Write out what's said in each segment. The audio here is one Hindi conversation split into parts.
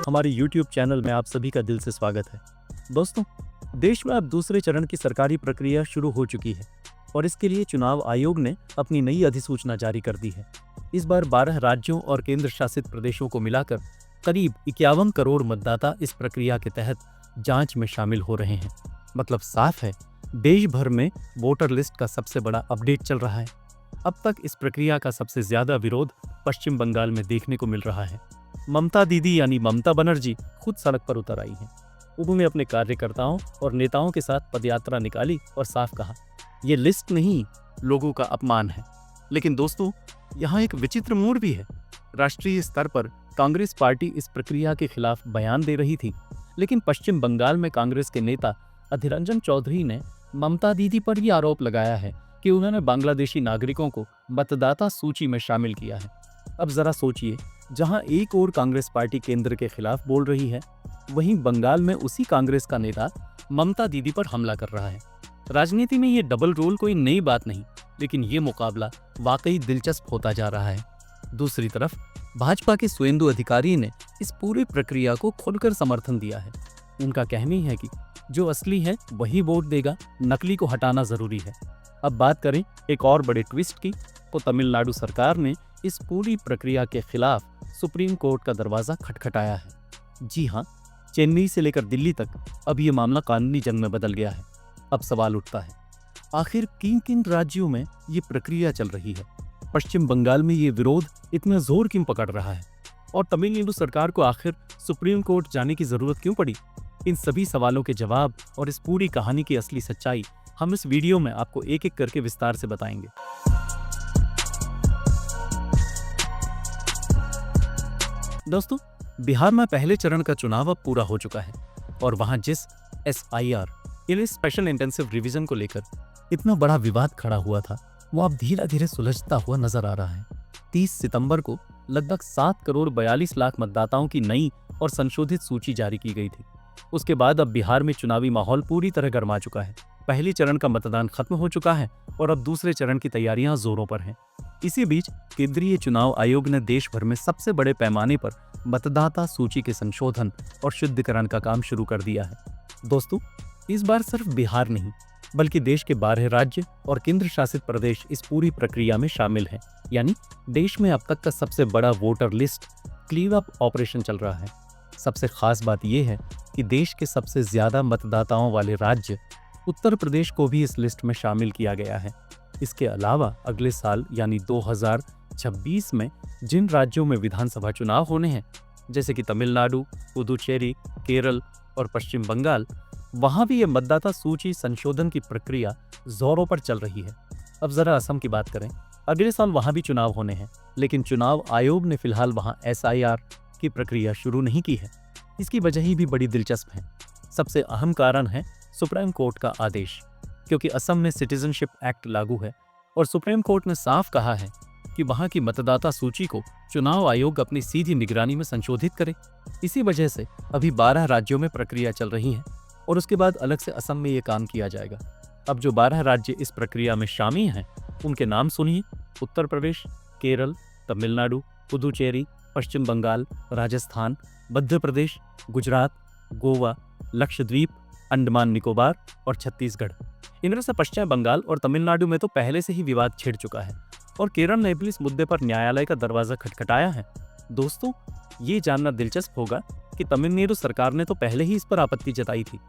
हमारे YouTube चैनल में आप सभी का दिल से स्वागत है। दोस्तों, देश में अब दूसरे चरण की सरकारी प्रक्रिया शुरू हो चुकी है और इसके लिए चुनाव आयोग ने अपनी नई अधिसूचना जारी कर दी है। इस बार 12 राज्यों और केंद्र शासित प्रदेशों को मिलाकर करीब 51 करोड़ मतदाता इस प्रक्रिया के तहत जांच में शामिल हो रहे हैं। मतलब साफ है, देश भर में वोटर लिस्ट का सबसे बड़ा अपडेट चल रहा है। अब तक इस प्रक्रिया का सबसे ज्यादा विरोध पश्चिम बंगाल में देखने को मिल रहा है। ममता दीदी यानी ममता बनर्जी खुद सड़क पर उतर आई हैं। उन्होंने अपने कार्यकर्ताओं और नेताओं के साथ पदयात्रा निकाली और साफ कहा, ये लिस्ट नहीं, लोगों का अपमान है। लेकिन दोस्तों, यहाँ एक विचित्र मोड़ भी है। राष्ट्रीय स्तर पर कांग्रेस पार्टी इस प्रक्रिया के खिलाफ बयान दे रही थी, लेकिन पश्चिम बंगाल में कांग्रेस के नेता अधीर रंजन चौधरी ने ममता दीदी पर यह आरोप लगाया है कि उन्होंने बांग्लादेशी नागरिकों को मतदाता सूची में शामिल किया है। अब जरा सोचिए, जहां एक ओर कांग्रेस पार्टी केंद्र के खिलाफ बोल रही है, वहीं बंगाल में उसी कांग्रेस का नेता ममता दीदी पर हमला कर रहा है। राजनीति में ये डबल रोल कोई नई बात नहीं, लेकिन ये मुकाबला वाकई दिलचस्प होता जा रहा है। दूसरी तरफ भाजपा के सुवेंदु अधिकारी ने इस पूरी प्रक्रिया को खुलकर समर्थन दिया है। उनका कहना है कि जो असली है वही वोट देगा, नकली को हटाना जरूरी है। अब बात करें एक और बड़े ट्विस्ट की, तो तमिलनाडु सरकार ने इस पूरी प्रक्रिया के खिलाफ सुप्रीम कोर्ट का दरवाजा खटखटाया है। जी हाँ, चेन्नई से लेकर दिल्ली तक अब ये मामला कानूनी जंग में बदल गया है। अब सवाल उठता है, आखिर किन किन राज्यों में ये प्रक्रिया चल रही है? पश्चिम बंगाल में ये विरोध इतना जोर क्यों पकड़ रहा है? और तमिलनाडु सरकार को आखिर सुप्रीम कोर्ट जाने की जरूरत क्यों पड़ी? इन सभी सवालों के जवाब और इस पूरी कहानी की असली सच्चाई हम इस वीडियो में आपको एक एक करके विस्तार से बताएंगे। दोस्तों, बिहार में पहले चरण का चुनाव अब पूरा हो चुका है और वहां जिस SIR यानी स्पेशल इंटेंसिव रिवीजन को लेकर इतना बड़ा विवाद खड़ा हुआ था, वो अब धीरे धीरे सुलझता हुआ नजर आ रहा है। 30 सितंबर को लगभग 7 करोड़ 42 लाख मतदाताओं की नई और संशोधित सूची जारी की गई थी। उसके बाद अब बिहार में चुनावी माहौल पूरी तरह गर्मा चुका है। पहले चरण का मतदान खत्म हो चुका है और अब दूसरे चरण की तैयारियां जोरों पर हैं। इसी बीच केंद्रीय चुनाव आयोग ने देश भर में सबसे बड़े पैमाने पर मतदाता सूची के संशोधन और शुद्धिकरण का काम शुरू कर दिया है। दोस्तों, इस बार सिर्फ बिहार नहीं, बल्कि देश के 12 राज्य और केंद्र शासित प्रदेश इस पूरी प्रक्रिया में शामिल हैं। यानी देश में अब तक का सबसे बड़ा voter list clean up operation चल रहा है। सबसे खास बात यह है कि देश के सबसे ज्यादा मतदाताओं वाले राज्य उत्तर प्रदेश को भी इस लिस्ट में शामिल किया गया है। इसके अलावा अगले साल यानी 2026 में जिन राज्यों में विधानसभा चुनाव होने हैं, जैसे कि तमिलनाडु, पुदुचेरी, केरल और पश्चिम बंगाल, वहां भी ये मतदाता सूची संशोधन की प्रक्रिया जोरों पर चल रही है। अब जरा असम की बात करें। अगले साल वहां भी चुनाव होने हैं, लेकिन चुनाव आयोग ने फिलहाल वहां SIR की प्रक्रिया शुरू नहीं की है। इसकी वजह ही भी बड़ी दिलचस्प है। सबसे अहम कारण है सुप्रीम कोर्ट का आदेश, क्योंकि असम में सिटीजनशिप एक्ट लागू है और सुप्रीम कोर्ट ने साफ कहा है कि वहां की मतदाता सूची को चुनाव आयोग अपनी सीधी निगरानी में संशोधित करे। इसी वजह से अभी 12 राज्यों में प्रक्रिया चल रही है और उसके बाद अलग से असम में ये काम किया जाएगा। अब जो 12 राज्य इस प्रक्रिया में शामिल हैं, उनके नाम सुनिए: उत्तर प्रदेश, केरल, तमिलनाडु, पुदुचेरी, पश्चिम बंगाल, राजस्थान, मध्य प्रदेश, गुजरात, गोवा, लक्षद्वीप, अंडमान निकोबार और छत्तीसगढ़। इनमें से पश्चिम बंगाल और तमिलनाडु में तो पहले से ही विवाद छिड़ चुका है और केरल ने भी इस मुद्दे पर न्यायालय का दरवाजा खटखटाया है। दोस्तों, ये जानना दिलचस्प होगा कि तमिलनाडु सरकार ने तो पहले ही इस पर आपत्ति जताई थी।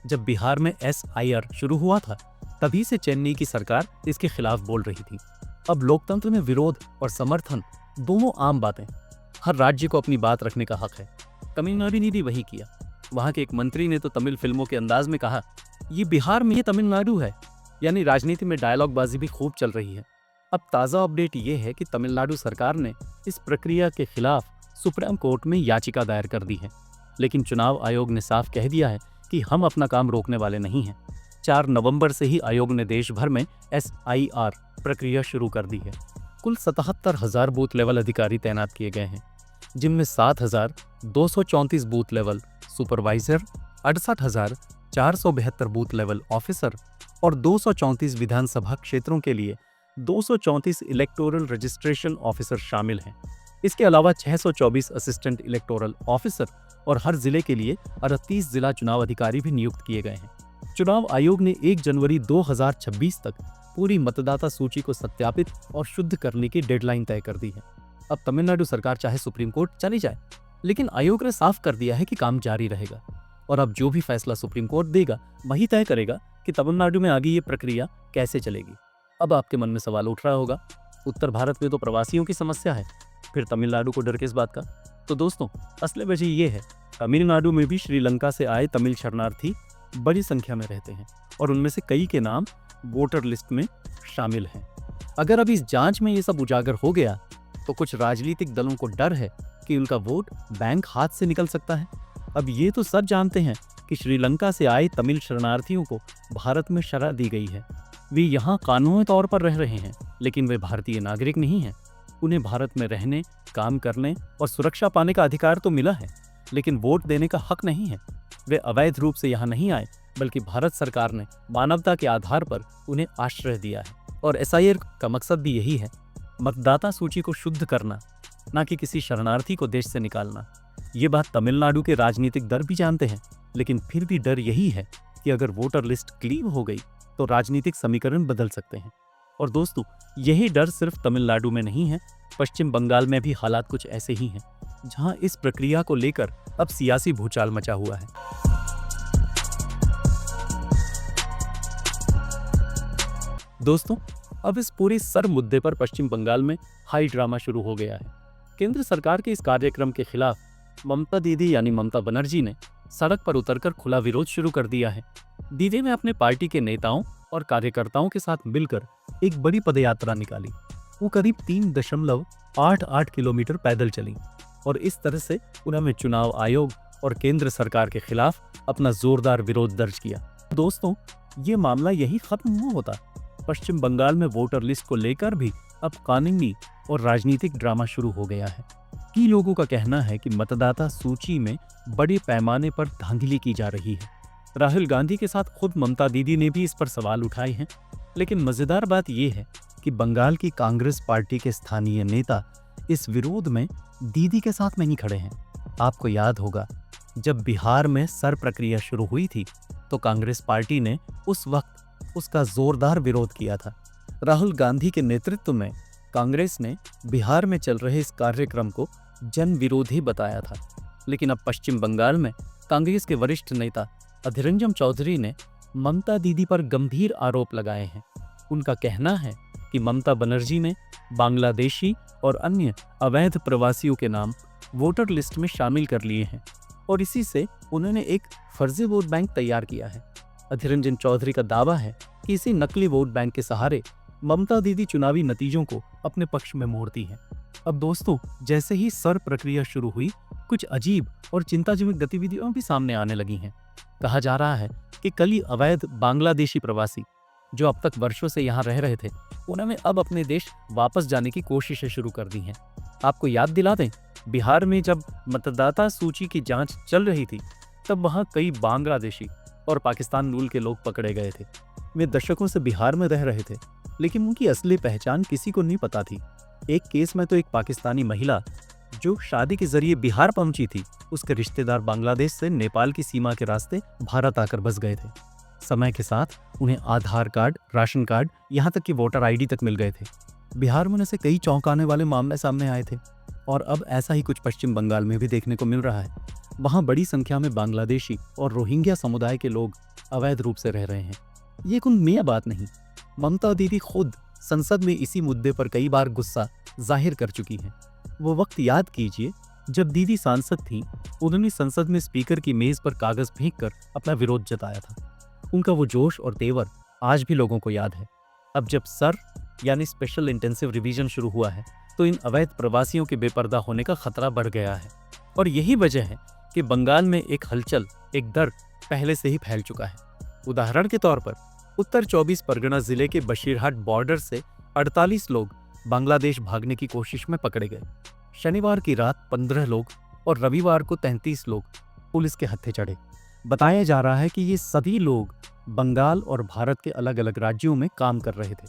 जब बिहार में SIR शुरू हुआ था, तभी से चेन्नई की सरकार इसके खिलाफ बोल रही थी। अब लोकतंत्र में विरोध और समर्थन दोनों आम बातें। हर राज्य को अपनी बात रखने का हक है। तमिलनाडु ने भी वही किया। वहां के एक मंत्री ने तो तमिल फिल्मों के अंदाज में कहा, ये बिहार में, ये तमिलनाडु है। यानी राजनीति में डायलॉग बाजी भी खूब चल रही है। अब ताज़ा अपडेट ये है कि तमिलनाडु सरकार ने इस प्रक्रिया के खिलाफ सुप्रीम कोर्ट में याचिका दायर कर दी है, लेकिन चुनाव आयोग ने साफ कह दिया है कि हम अपना काम रोकने वाले नहीं हैं। 4 नवंबर से ही आयोग ने देश भर में SIR प्रक्रिया शुरू कर दी है। कुल 77,000 बूथ लेवल अधिकारी तैनात किए गए हैं, जिनमें 7,234 booth level supervisor, 68,472 booth level officer और 234 विधानसभा क्षेत्रों के लिए 234 इलेक्टोरल रजिस्ट्रेशन ऑफिसर शामिल हैं। इसके अलावा 624 असिस्टेंट इलेक्टोरल ऑफिसर और हर जिले के लिए 38 जिला चुनाव अधिकारी भी नियुक्त किए गए हैं। चुनाव आयोग ने 1 जनवरी 2026 तक पूरी मतदाता सूची को सत्यापित और शुद्ध करने की डेडलाइन तय कर दी है। अब तमिलनाडु सरकार चाहे सुप्रीम कोर्ट चली जाए, लेकिन आयोग ने साफ कर दिया है कि काम जारी रहेगा और अब जो भी फैसला सुप्रीम कोर्ट देगा वही तय करेगा कि तमिलनाडु में आगे ये प्रक्रिया कैसे चलेगी। अब आपके मन में सवाल उठ रहा होगा, उत्तर भारत में तो प्रवासियों की समस्या है, फिर तमिलनाडु को डर किस बात का? तो दोस्तों, असली वजह ये है, तमिलनाडु में भी श्रीलंका से आए तमिल शरणार्थी बड़ी संख्या में रहते हैं और उनमें से कई के नाम वोटर लिस्ट में शामिल हैं। अगर अब इस जांच में ये सब उजागर हो गया तो कुछ राजनीतिक दलों को डर है कि उनका वोट बैंक हाथ से निकल सकता है। अब ये तो सब जानते हैं कि श्रीलंका से आए तमिल शरणार्थियों को भारत में शरण दी गई है। वे यहाँ कानूनी तौर पर रह रहे हैं, लेकिन वे भारतीय नागरिक नहीं हैं। उन्हें भारत में रहने, काम करने और सुरक्षा पाने का अधिकार तो मिला है, लेकिन वोट देने का हक नहीं है। वे अवैध रूप से यहाँ नहीं आए, बल्कि भारत सरकार ने मानवता के आधार पर उन्हें आश्रय दिया है। और एसआईआर का मकसद भी यही है, मतदाता सूची को शुद्ध करना, न कि किसी शरणार्थी को देश से निकालना। ये बात तमिलनाडु के राजनीतिक दल भी जानते हैं, लेकिन फिर भी डर यही है कि अगर वोटर लिस्ट क्लीन हो गई तो राजनीतिक समीकरण बदल सकते हैं। और दोस्तों, यही डर सिर्फ तमिलनाडु में नहीं है, पश्चिम बंगाल में भी हालात कुछ ऐसे ही हैं, जहां इस प्रक्रिया को लेकर अब सियासी भूचाल मचा हुआ है। दोस्तों, अब इस पूरे सर मुद्दे पर पश्चिम बंगाल में हाई ड्रामा शुरू हो गया है। केंद्र सरकार के इस कार्यक्रम के खिलाफ ममता दीदी यानी ममता बनर्जी ने सड़क पर उतरकर खुला विरोध शुरू कर दिया है। दीदी ने अपने पार्टी के नेताओं और कार्यकर्ताओं के साथ मिलकर एक बड़ी पदयात्रा निकाली। वो करीब 3.88 किलोमीटर पैदल चली और इस तरह से उन्होंने चुनाव आयोग और केंद्र सरकार के खिलाफ अपना जोरदार विरोध दर्ज किया। दोस्तों, ये मामला यही खत्म नहीं होता। पश्चिम बंगाल में वोटर लिस्ट को लेकर भी अब कानूनी और राजनीतिक ड्रामा शुरू हो गया है। कई लोगों का कहना है कि मतदाता सूची में बड़े पैमाने पर धांधली की जा रही है। राहुल गांधी के साथ खुद ममता दीदी ने भी इस पर सवाल उठाए हैं। लेकिन मजेदार बात यह है कि बंगाल की कांग्रेस पार्टी के स्थानीय नेता इस विरोध में दीदी के साथ नहीं खड़े हैं। आपको याद होगा, जब बिहार में सर प्रक्रिया शुरू हुई थी तो कांग्रेस पार्टी ने उस वक्त उसका जोरदार विरोध किया था। राहुल गांधी के नेतृत्व में कांग्रेस ने बिहार में चल रहे इस कार्यक्रम को जन विरोधी बताया था। लेकिन अब पश्चिम बंगाल में कांग्रेस के वरिष्ठ नेता अधीर रंजन चौधरी ने ममता दीदी पर गंभीर आरोप लगाए हैं। उनका कहना है कि ममता बनर्जी ने बांग्लादेशी और अन्य अवैध प्रवासियों के नाम वोटर लिस्ट में शामिल कर लिए हैं और इसी से उन्होंने एक फर्जी वोट बैंक तैयार किया है। अधीर रंजन चौधरी का दावा है कि इसी नकली वोट बैंक के सहारे ममता दीदी चुनावी नतीजों को अपने पक्ष में मोड़ती हैं। अब दोस्तों, जैसे ही सर प्रक्रिया शुरू हुई, कुछ अजीब और चिंताजनक गतिविधियां भी सामने आने लगी हैं। कहा जा रहा है कि कल ही अवैध बांग्लादेशी प्रवासी जो अब तक वर्षों से यहाँ रह रहे थे, उन्होंने अब अपने देश वापस जाने की कोशिशें शुरू कर दी हैं। आपको याद दिला दें, बिहार में जब मतदाता सूची की जांच चल रही थी तब वहाँ कई बांग्लादेशी और पाकिस्तान मूल के लोग पकड़े गए थे। वे दशकों से बिहार में रह रहे थे, लेकिन उनकी असली पहचान किसी को नहीं पता थी। एक केस में तो एक पाकिस्तानी महिला जो शादी के जरिए बिहार पहुंची थी, उसके रिश्तेदार बांग्लादेश से नेपाल की सीमा के रास्ते भारत आकर बस गए थे। समय के साथ उन्हें आधार कार्ड, राशन कार्ड, यहाँ तक कि वोटर आईडी तक मिल गए थे। बिहार में ऐसे कई चौंकाने वाले मामले सामने आए थे और अब ऐसा ही कुछ पश्चिम बंगाल में भी देखने को मिल रहा है। वहाँ बड़ी संख्या में बांग्लादेशी और रोहिंग्या समुदाय के लोग अवैध रूप से रह रहे हैं। ये कोई नया बात नहीं, ममता दीदी खुद संसद में इसी मुद्दे पर कई बार गुस्सा जाहिर कर चुकी हैं। वो वक्त याद कीजिए जब दीदी सांसद थी, उन्होंने संसद में स्पीकर की मेज पर कागज फेंककर अपना विरोध जताया था। उनका वो जोश और तेवर आज भी लोगों को याद है। अब जब सर यानी स्पेशल इंटेंसिव रिवीजन शुरू हुआ है तो इन अवैध प्रवासियों के बेपर्दा होने का खतरा बढ़ गया है और यही वजह है कि बंगाल में एक हलचल, एक डर पहले से ही फैल चुका है। उदाहरण के तौर पर उत्तर 24 परगना जिले के बशीरहाट बॉर्डर से 48 लोग बांग्लादेश भागने की कोशिश में पकड़े गए। शनिवार की रात 15 लोग और रविवार को 33 लोग पुलिस के हत्थे चढ़े। बताया जा रहा है कि ये सभी लोग बंगाल और भारत के अलग अलग राज्यों में काम कर रहे थे।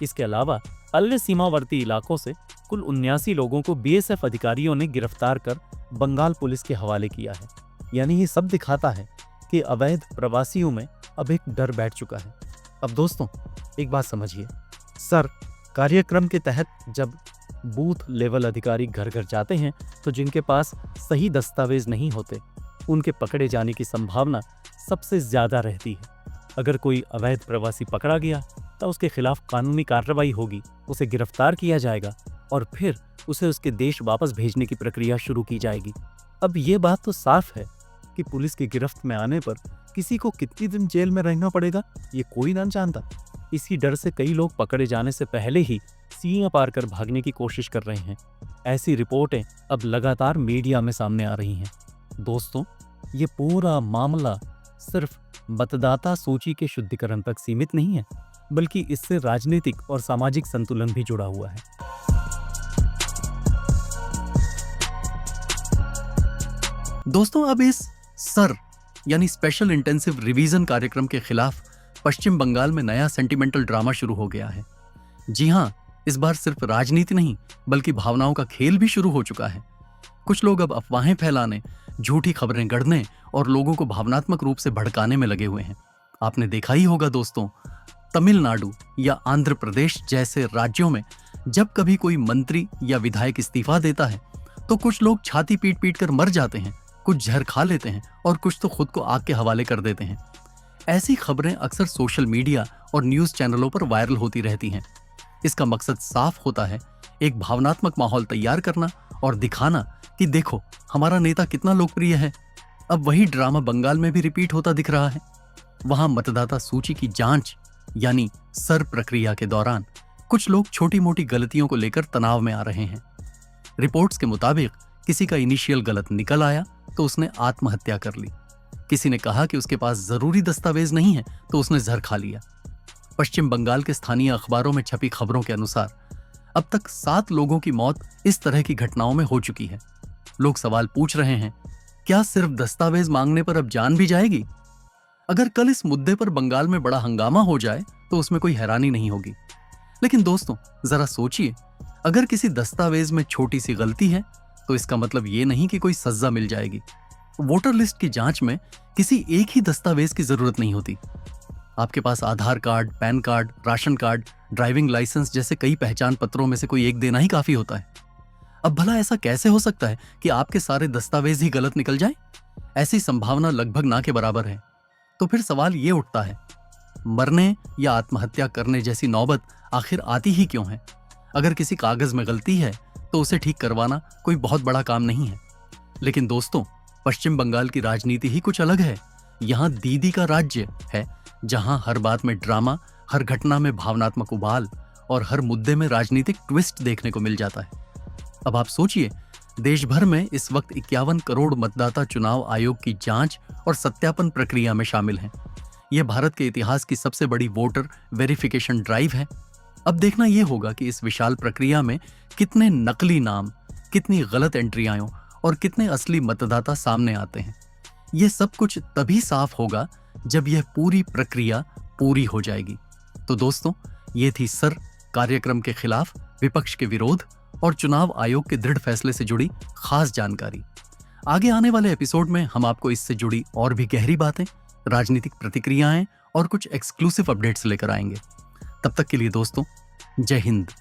इसके अलावा अन्य सीमावर्ती इलाकों से कुल 79 लोगों को बीएसएफ अधिकारियों ने गिरफ्तार कर बंगाल पुलिस के हवाले किया है। यानी ये सब दिखाता है कि अवैध प्रवासियों में अब एक डर बैठ चुका है। अब दोस्तों एक बात समझिए, सर कार्यक्रम के तहत जब बूथ लेवल अधिकारी घर घर जाते हैं तो जिनके पास सही दस्तावेज नहीं होते उनके पकड़े जाने की संभावना सबसे ज्यादा रहती है। अगर कोई अवैध प्रवासी पकड़ा गया तो उसके खिलाफ कानूनी कार्रवाई होगी, उसे गिरफ्तार किया जाएगा और फिर उसे उसके देश वापस भेजने की प्रक्रिया शुरू की जाएगी। अब ये बात तो साफ है कि पुलिस की गिरफ्त में आने पर किसी को कितनी दिन जेल में रहना पड़ेगा ये कोई ना जानता। इसी डर से कई लोग पकड़े जाने से पहले ही सीमा पार कर भागने की कोशिश कर रहे हैं। ऐसी रिपोर्टें अब लगातार मीडिया में सामने आ रही हैं। दोस्तों ये पूरा मामला सिर्फ मतदाता सूची के शुद्धिकरण तक सीमित नहीं है, बल्कि इससे राजनीतिक और सामाजिक संतुलन भी जुड़ा हुआ है। दोस्तों अब इस सर यानी स्पेशल इंटेंसिव रिवीजन कार्यक्रम के खिलाफ पश्चिम बंगाल में नया सेंटिमेंटल ड्रामा शुरू हो गया है। जी हां, इस बार सिर्फ राजनीति नहीं बल्कि भावनाओं का खेल भी शुरू हो चुका है। कुछ लोग अब अफवाहें फैलाने, झूठी खबरें गढ़ने और लोगों को भावनात्मक रूप से भड़काने में लगे हुए हैं। आपने देखा ही होगा दोस्तों, तमिलनाडु या आंध्र प्रदेश जैसे राज्यों में जब कभी कोई मंत्री या विधायक इस्तीफा देता है तो कुछ लोग छाती पीट पीट कर मर जाते हैं, कुछ जहर खा लेते हैं और कुछ तो खुद को आग के हवाले कर देते हैं। ऐसी खबरें अक्सर सोशल मीडिया और न्यूज चैनलों पर वायरल होती रहती हैं। इसका मकसद साफ होता है, एक भावनात्मक माहौल तैयार करना और दिखाना कि देखो हमारा नेता कितना लोकप्रिय है। अब वही ड्रामा बंगाल में भी रिपीट होता दिख रहा है। वहां मतदाता सूची की जांच यानी सर प्रक्रिया के दौरान कुछ लोग छोटी मोटी गलतियों को लेकर तनाव में आ रहे हैं। रिपोर्ट्स के मुताबिक किसी का इनिशियल गलत निकल आया तो उसने आत्महत्या कर ली। किसी ने कहा कि उसके पास जरूरी दस्तावेज नहीं है तो उसने जहर खा लिया। पश्चिम बंगाल के स्थानीय अखबारों में छपी खबरों के अनुसार अब तक 7 लोगों की मौत इस तरह की घटनाओं में हो चुकी है। लोग सवाल पूछ रहे हैं, क्या सिर्फ दस्तावेज मांगने पर अब जान भी जाएगी? अगर कल इस मुद्दे पर बंगाल में बड़ा हंगामा हो जाए तो उसमें कोई हैरानी नहीं होगी। लेकिन दोस्तों जरा सोचिए, अगर किसी दस्तावेज में छोटी सी गलती है तो इसका मतलब ये नहीं कि कोई सजा मिल जाएगी। वोटर लिस्ट की जांच में किसी एक ही दस्तावेज की जरूरत नहीं होती। आपके पास Aadhaar card, PAN card, ration card, driving licence जैसे कई पहचान पत्रों में से कोई एक देना ही काफी होता है। अब भला ऐसा कैसे हो सकता है कि आपके सारे दस्तावेज ही गलत निकल जाएं? ऐसी संभावना लगभग ना के बराबर है। तो फिर सवाल ये उठता है, मरने या आत्महत्या करने जैसी नौबत आखिर आती ही क्यों है? अगर किसी कागज में गलती है तो उसे ठीक करवाना कोई बहुत बड़ा काम नहीं है। लेकिन दोस्तों पश्चिम बंगाल की राजनीति ही कुछ अलग है। यहाँ दीदी का राज्य है, जहां हर बात में ड्रामा, हर घटना में भावनात्मक उबाल और हर मुद्दे में राजनीतिक ट्विस्ट देखने को मिल जाता है। अब आप सोचिए, देश भर में इस वक्त 51 करोड़ मतदाता चुनाव आयोग की जांच और सत्यापन प्रक्रिया में शामिल हैं। यह भारत के इतिहास की सबसे बड़ी वोटर वेरिफिकेशन ड्राइव है। अब देखना यह होगा कि इस विशाल प्रक्रिया में कितने नकली नाम, कितनी गलत एंट्रियां और कितने असली मतदाता सामने आते हैं। यह सब कुछ तभी साफ होगा जब यह पूरी प्रक्रिया पूरी हो जाएगी। तो दोस्तों ये थी सर कार्यक्रम के खिलाफ विपक्ष के विरोध और चुनाव आयोग के दृढ़ फैसले से जुड़ी खास जानकारी। आगे आने वाले एपिसोड में हम आपको इससे जुड़ी और भी गहरी बातें, राजनीतिक प्रतिक्रियाएं और कुछ एक्सक्लूसिव अपडेट्स लेकर आएंगे। तब तक के लिए दोस्तों जय हिंद।